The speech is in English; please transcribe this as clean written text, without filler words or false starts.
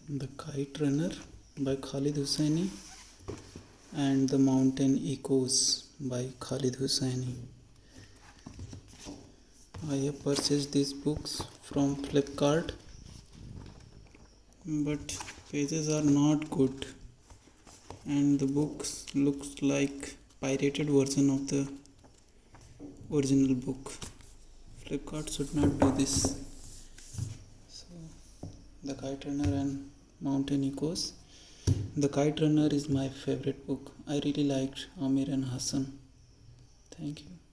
The Kite Runner by Khaled Hosseini and The Mountain Echoes by Khaled Hosseini. I have purchased these books from Flipkart, but pages are not good and the books looks like pirated version of the original book. Flipkart should not do this. So the Kite Runner and Mountain Echoes. The Kite Runner is my favorite book. I really liked Amir and Hassan. Thank you.